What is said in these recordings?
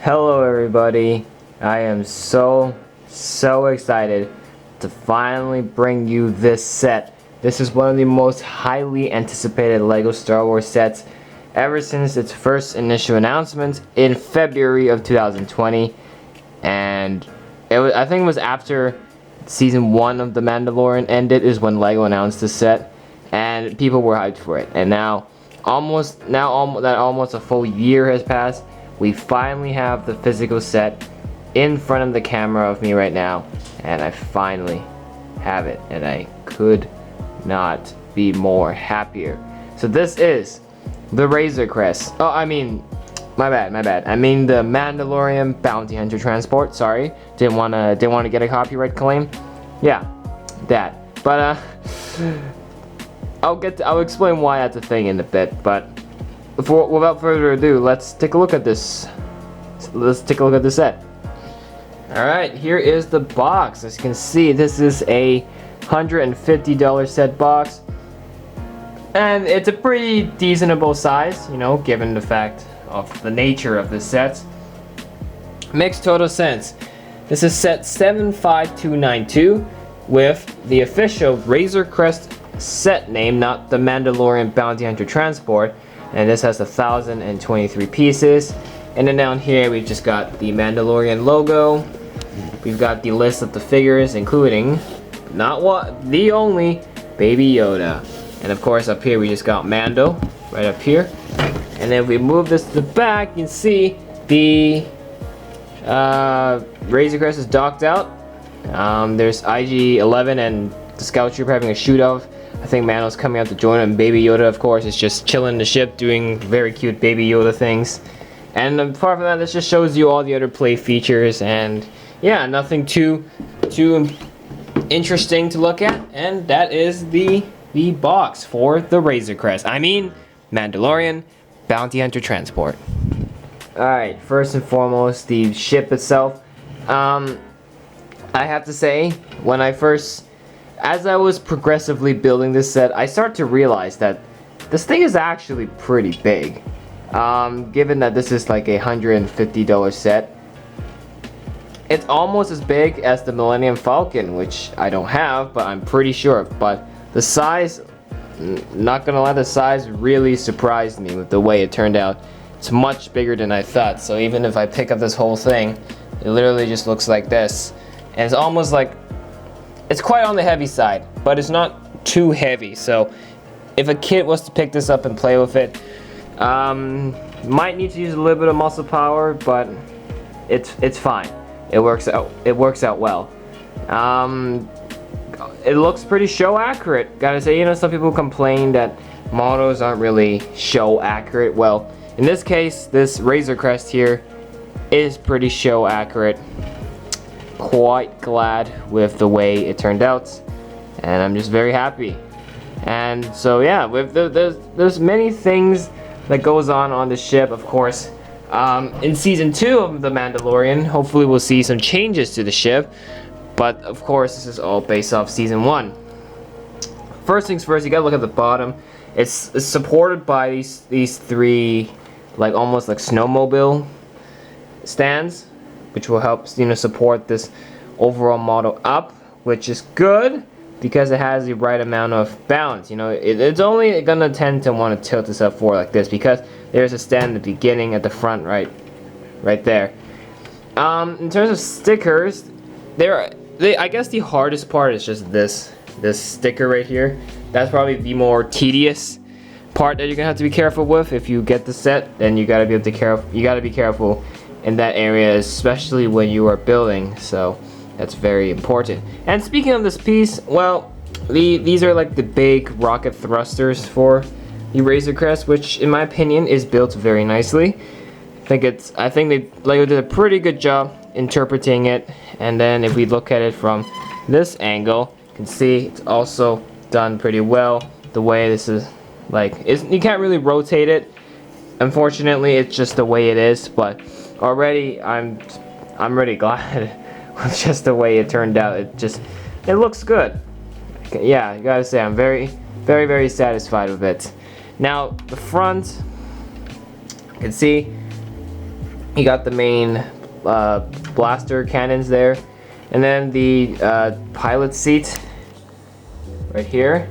Hello everybody, I am so excited to finally bring you this set. This is one of the most highly anticipated LEGO Star Wars sets ever since its first initial announcement in February of 2020, and I think it was after season 1 of The Mandalorian ended is when LEGO announced this set, and people were hyped for it. And now almost a full year has passed. We finally have the physical set in front of the camera of me right now, and I finally have it, and I could not be more happier. So this is the Razor Crest. Oh, I mean, my bad. I mean the Mandalorian Bounty Hunter Transport. Sorry, didn't wanna get a copyright claim. Yeah, that. But I'll explain why that's a thing in a bit. But without further ado, let's take a look at this. Let's take a look at the set. Alright, here is the box. As you can see, this is a $150 set box. And it's a pretty decentable size, you know, given the fact of the nature of the set. Makes total sense. This is set 75292 with the official Razor Crest set name, not the Mandalorian Bounty Hunter Transport. And this has 1,023 pieces. And then down here we've just got the Mandalorian logo. We've got the list of the figures, including the only Baby Yoda. And of course up here we just got Mando right up here. And then if we move this to the back, you can see the Razor Crest is docked out. There's IG-11 and the Scout Trooper having a shoot-off. I think Mando's coming out to join him. Baby Yoda, of course, is just chilling the ship, doing very cute Baby Yoda things. And apart from that, this just shows you all the other play features. And yeah, nothing too interesting to look at. And that is the box for the Razor Crest. I mean, Mandalorian Bounty Hunter Transport. Alright, first and foremost, the ship itself. I have to say, as I was progressively building this set, I start to realize that this thing is actually pretty big. Given that this is like a $150 set, it's almost as big as the Millennium Falcon, which I don't have, but I'm pretty sure. But the size, not gonna lie, the size really surprised me with the way it turned out. It's much bigger than I thought. So even if I pick up this whole thing, it literally just looks like this. And it's almost like, it's quite on the heavy side, but it's not too heavy. So if a kid was to pick this up and play with it, might need to use a little bit of muscle power, but it's fine. It works out well. It looks pretty show accurate. Gotta say, you know, some people complain that models aren't really show accurate. Well, in this case, this Razor Crest here is pretty show accurate. Quite glad with the way it turned out, and I'm just very happy. And so yeah, there's many things that goes on the ship. Of course, in season 2 of The Mandalorian, hopefully we'll see some changes to the ship, but of course this is all based off season 1. First things first, you gotta look at the bottom. It's supported by these 3 like almost like snowmobile stands, which will help, you know, support this overall model up, which is good because it has the right amount of balance. You know, it's only gonna tend to want to tilt this up forward like this because there's a stand at the beginning at the front, right there. In terms of stickers, I guess the hardest part is just this sticker right here. That's probably the more tedious part that you're gonna have to be careful with. If you get the set, then you gotta be careful in that area, especially when you are building, so that's very important. And speaking of this piece, well, these are like the big rocket thrusters for the Razor Crest, which in my opinion is built very nicely. I think LEGO did a pretty good job interpreting it. And then if we look at it from this angle, you can see it's also done pretty well. The way this is like, you can't really rotate it. Unfortunately, it's just the way it is, but already I'm really glad with just the way it turned out. It looks good. Yeah, I gotta say, I'm very satisfied with it. Now the front, you can see You got the main blaster cannons there, and then the pilot seat right here.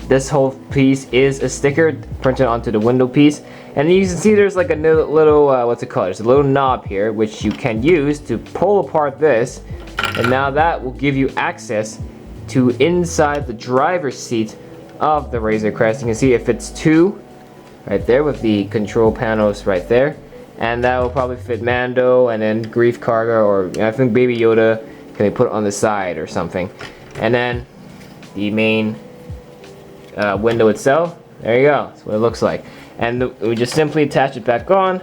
This whole piece is a sticker printed onto the window piece, and you can see there's like a little what's it called? There's a little knob here which you can use to pull apart this, and now that will give you access to inside the driver's seat of the Razor Crest. You can see it fits 2 right there with the control panels right there. And that will probably fit Mando, and then Grief Karga, or I think Baby Yoda can be put on the side or something. And then the main window itself, there you go, that's what it looks like. And we just simply attach it back on,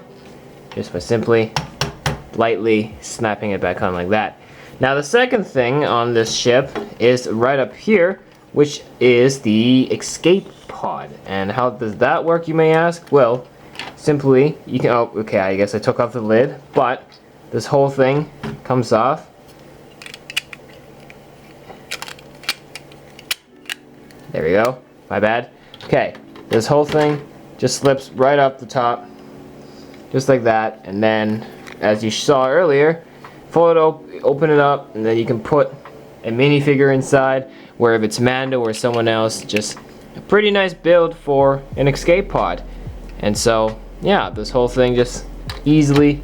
just by simply lightly snapping it back on like that. Now the second thing on this ship is right up here, which is the escape pod. And how does that work, you may ask? Well, simply, you can, oh, okay, I guess I took off the lid, but this whole thing comes off. There we go, my bad. Okay, this whole thing just slips right up the top, just like that, and then, as you saw earlier, fold it open it up, and then you can put a minifigure inside, where if it's Mando or someone else, just a pretty nice build for an escape pod. And so, yeah, this whole thing just easily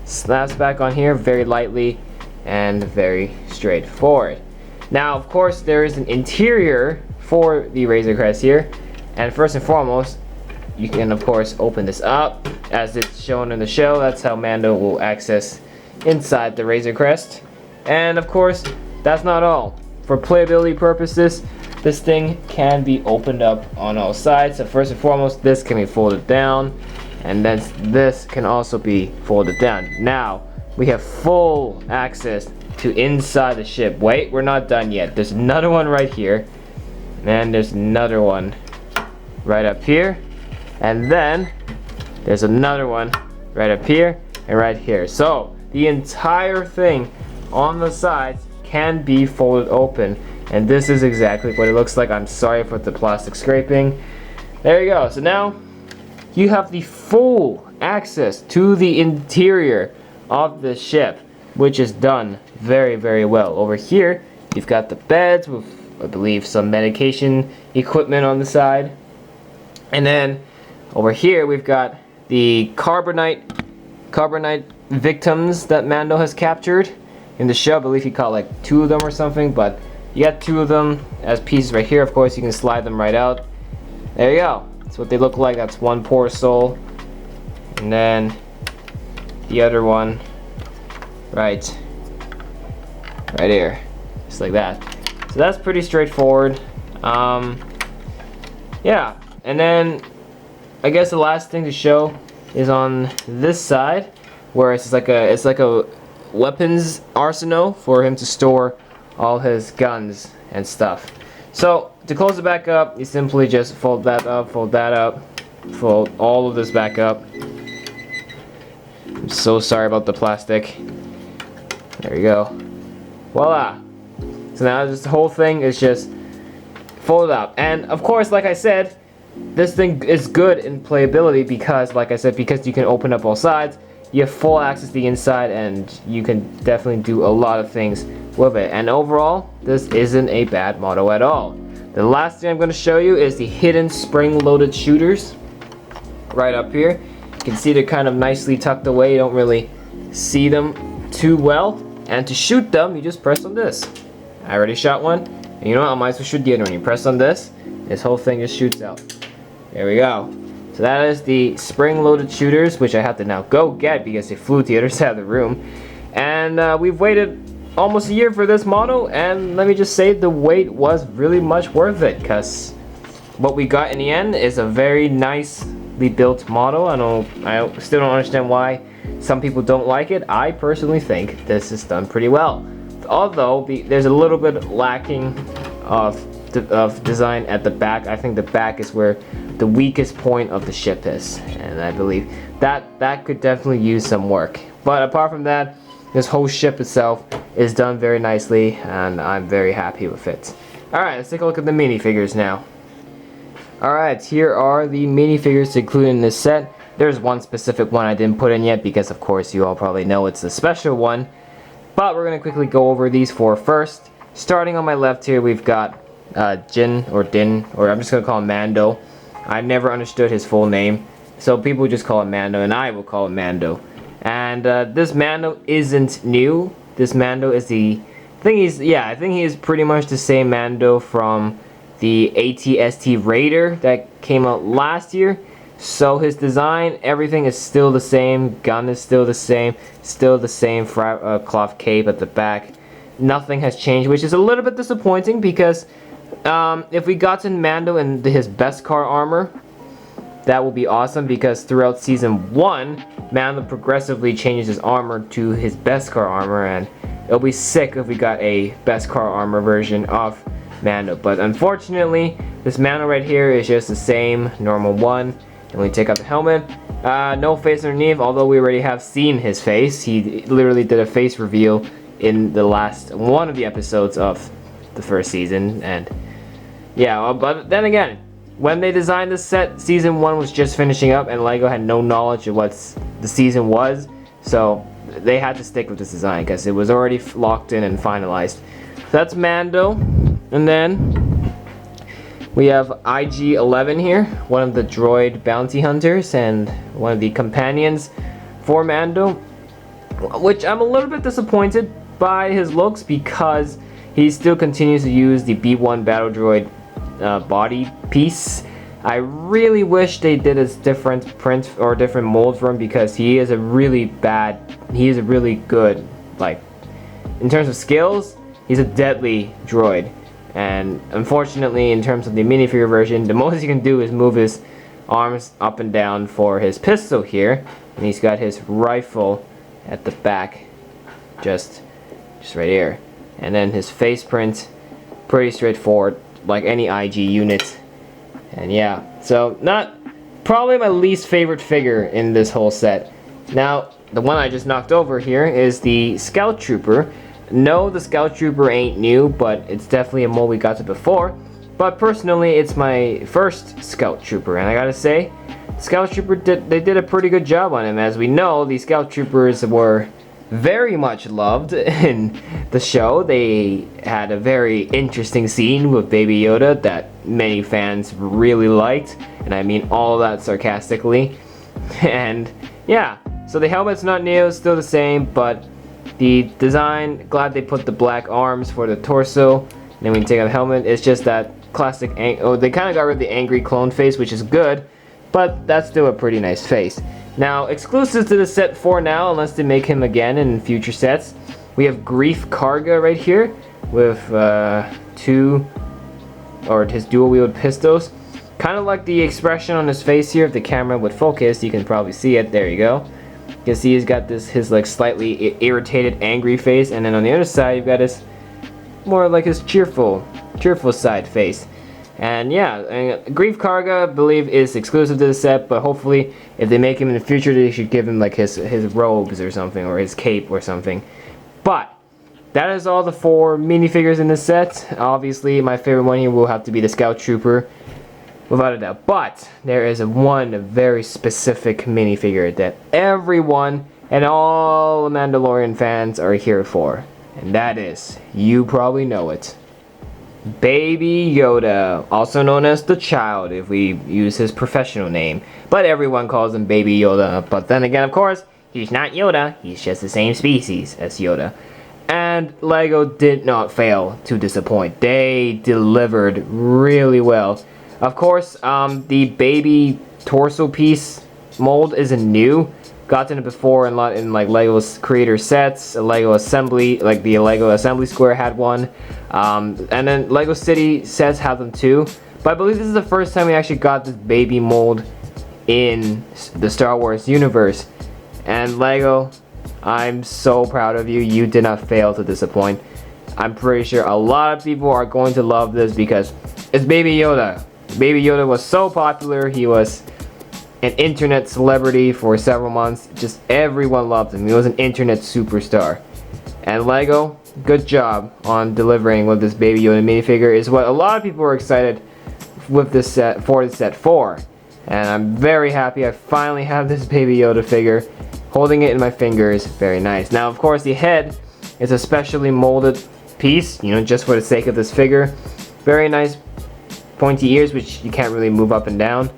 snaps back on here very lightly and very straightforward. Now, of course, there is an interior for the Razor Crest here, and first and foremost, you can of course open this up as it's shown in the show. That's how Mando will access inside the Razor Crest. And of course, that's not all. For playability purposes, this thing can be opened up on all sides. So first and foremost, this can be folded down, and then this can also be folded down. Now we have full access to inside the ship. Wait, we're not done yet. There's another one right here, and there's another one right up here, and then there's another one right up here and right here. So the entire thing on the sides can be folded open, and this is exactly what it looks like. I'm sorry for the plastic scraping. There you go. So now you have the full access to the interior of the ship, which is done very, very well. Over here you've got the beds with, I believe, some medication equipment on the side, and then over here we've got the carbonite victims that Mando has captured in the show. I believe he caught like 2 of them or something, but you got 2 of them as pieces right here. Of course, you can slide them right out. There you go. That's what they look like. That's one poor soul, and then the other one right here, just like that. So that's pretty straightforward. Yeah, and then I guess the last thing to show is on this side, where it's like a weapons arsenal for him to store all his guns and stuff. So to close it back up, you simply just fold that up, fold all of this back up. I'm so sorry about the plastic. There you go. Voila. So now this whole thing is just folded up. And of course, like I said, this thing is good in playability because, like I said, because you can open up all sides, you have full access to the inside, and you can definitely do a lot of things with it. And overall, this isn't a bad model at all. The last thing I'm going to show you is the hidden spring-loaded shooters right up here. You can see they're kind of nicely tucked away. You don't really see them too well. And to shoot them, you just press on this. I already shot one. And you know what? I might as well shoot the other one. You press on this whole thing just shoots out. There we go. So that is the spring-loaded shooters, which I have to now go get because they flew to the other side of the room. And we've waited almost a year for this model, and let me just say the wait was really much worth it, because what we got in the end is a very nicely built model. I still don't understand why some people don't like it. I personally think this is done pretty well, although there's a little bit lacking of design at the back. I think the back is where the weakest point of the ship is, and I believe that could definitely use some work. But apart from that, this whole ship itself is done very nicely, and I'm very happy with it. Alright, let's take a look at the minifigures now. Alright, here are the minifigures included in this set. There's one specific one I didn't put in yet because of course you all probably know it's a special one. But we're going to quickly go over these four first. Starting on my left here, we've got Din, or I'm just going to call him Mando. I never understood his full name, so people just call him Mando, and I will call him Mando. And this Mando isn't new. This Mando is I think he is pretty much the same Mando from the AT-ST Raider that came out last year. So his design, everything is still the same. Gun is still the same cloth cape at the back. Nothing has changed, which is a little bit disappointing because if we got to Mando in his Beskar armor, that will be awesome because throughout season 1, Mando progressively changes his armor to his Beskar armor, and it'll be sick if we got a Beskar armor version of Mando. But unfortunately, this Mando right here is just the same normal one. And we take out the helmet. No face underneath, although we already have seen his face. He literally did a face reveal in the last one of the episodes of the first season. And yeah, but then again, when they designed this set, season 1 was just finishing up and LEGO had no knowledge of what the season was. So they had to stick with this design because it was already locked in and finalized. So that's Mando. And then we have IG-11 here, one of the droid bounty hunters and one of the companions for Mando, which I'm a little bit disappointed by his looks because he still continues to use the B1 battle droid body piece. I really wish they did a different print or different mold for him because he is a really good, like, in terms of skills, he's a deadly droid. And unfortunately, in terms of the minifigure version, the most he can do is move his arms up and down for his pistol here, and he's got his rifle at the back, just right here. And then his face print, pretty straightforward, like any IG unit. And yeah, so probably my least favorite figure in this whole set. Now, the one I just knocked over here is the Scout Trooper. No, the Scout Trooper ain't new, but it's definitely a mold we got to before. But personally, it's my first Scout Trooper, and I gotta say, Scout Trooper did a pretty good job on him. As we know, the Scout Troopers were very much loved in the show. They had a very interesting scene with Baby Yoda that many fans really liked, and I mean all of that sarcastically. And yeah, so the helmet's not new, it's still the same, but the design, glad they put the black arms for the torso. And then when you take out the helmet, it's just that classic, they kind of got rid of the angry clone face, which is good, but that's still a pretty nice face. Now, exclusive to the set for now, unless they make him again in future sets, we have Grief Karga right here with his dual-wield pistols. Kind of like the expression on his face here. If the camera would focus, you can probably see it. There you go. You can see he's got his like slightly irritated, angry face, and then on the other side you've got his more like his cheerful side face. And yeah, Grief Karga, I believe, is exclusive to the set, but hopefully if they make him in the future, they should give him like his robes or something, or his cape or something. But that is all the 4 minifigures in this set. Obviously, my favorite one here will have to be the Scout Trooper, without a doubt. But there is one very specific minifigure that everyone and all the Mandalorian fans are here for. And that is, you probably know it, Baby Yoda, also known as the Child if we use his professional name. But everyone calls him Baby Yoda. But then again, of course, he's not Yoda, he's just the same species as Yoda. And LEGO did not fail to disappoint. They delivered really well. Of course, the baby torso piece mold isn't new. Gotten it before in like LEGO's creator sets. LEGO Assembly, like the LEGO Assembly Square had one. And then LEGO City sets have them too. But I believe this is the first time we actually got this baby mold in the Star Wars universe. And LEGO, I'm so proud of you. You did not fail to disappoint. I'm pretty sure a lot of people are going to love this because it's Baby Yoda. Baby Yoda was so popular. He was an internet celebrity for several months. Just everyone loved him. He was an internet superstar. And LEGO, good job on delivering with this Baby Yoda minifigure, is what a lot of people were excited with this set for. And I'm very happy I finally have this Baby Yoda figure. Holding it in my fingers, very nice. Now, of course, the head is a specially molded piece, you know, just for the sake of this figure. Very nice pointy ears, which you can't really move up and down.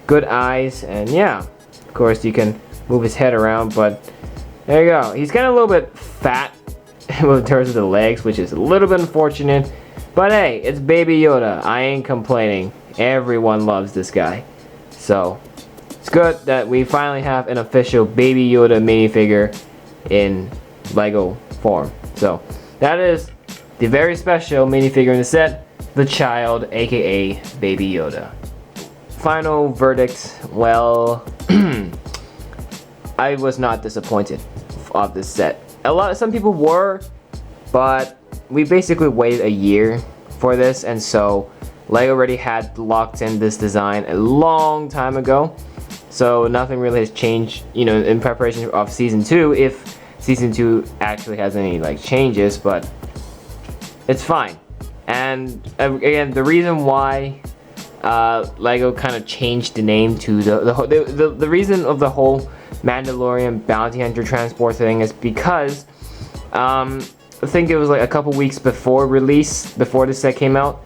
Good eyes, and yeah, of course, you can move his head around, but there you go. He's kind of a little bit fat in terms of the legs, which is a little bit unfortunate. But hey, it's Baby Yoda. I ain't complaining. Everyone loves this guy. So, it's good that we finally have an official Baby Yoda minifigure in Lego form. So, that is the very special minifigure in the set, the child, aka Baby Yoda. Final verdict, well, I was not disappointed of this set. Some people were, but we basically waited a year for this, and so Lego already had locked in this design a long time ago. So nothing really has changed, you know, in preparation of season 2, if season 2 actually has any like changes, but it's fine. And again, the reason why Lego kind of changed the name to the reason of the whole Mandalorian Bounty Hunter Transport thing is because I think it was like a couple weeks before release, before the set came out,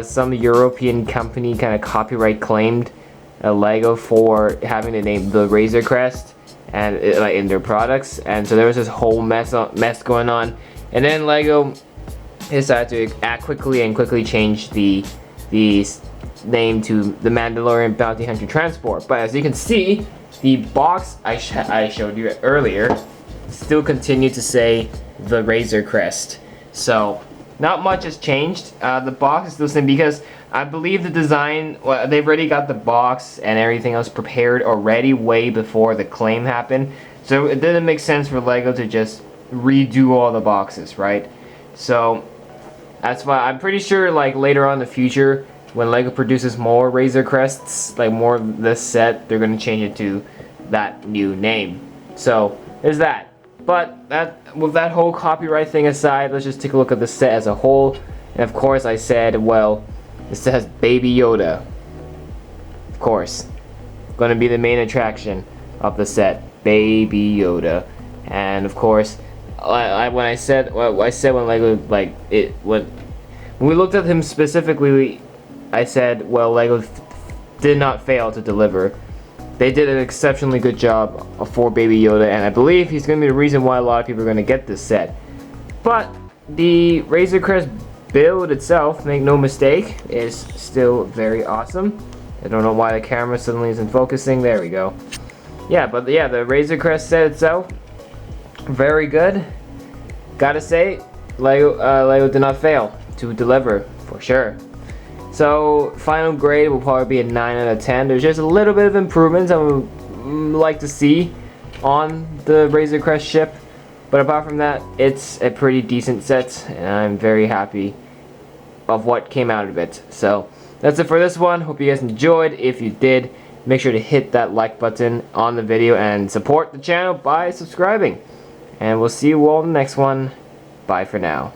some European company kind of copyright claimed Lego for having the name the Razor Crest and in their products, and so there was this whole mess going on, and then Lego decided to act quickly and change the name to the Mandalorian Bounty Hunter Transport. But as you can see, the box I showed you earlier still continued to say the Razor Crest. So not much has changed. The box is still the same because I believe the design, well, they've already got the box and everything else prepared already way before the claim happened. So it didn't make sense for Lego to just redo all the boxes, right? So that's why I'm pretty sure like later on in the future, when Lego produces more Razor Crests, like more of this set, they're gonna change it to that new name. So there's that. But with that whole copyright thing aside, let's just take a look at the set as a whole. And of course I said, well, this has Baby Yoda. Of course. Gonna be the main attraction of the set. Baby Yoda. And of course, when I said when Lego when we looked at him specifically, I said, well, Lego did not fail to deliver. They did an exceptionally good job for Baby Yoda, and I believe he's going to be the reason why a lot of people are going to get this set. But the Razor Crest build itself, make no mistake, is still very awesome. I don't know why the camera suddenly isn't focusing. There we go. Yeah, but yeah, the Razor Crest set itself, very good. Gotta say, Lego did not fail to deliver, for sure. So, final grade will probably be a 9 out of 10. There's just a little bit of improvements I would like to see on the Razor Crest ship. But apart from that, it's a pretty decent set, and I'm very happy of what came out of it. So, that's it for this one. Hope you guys enjoyed. If you did, make sure to hit that like button on the video and support the channel by subscribing. And we'll see you all in the next one. Bye for now.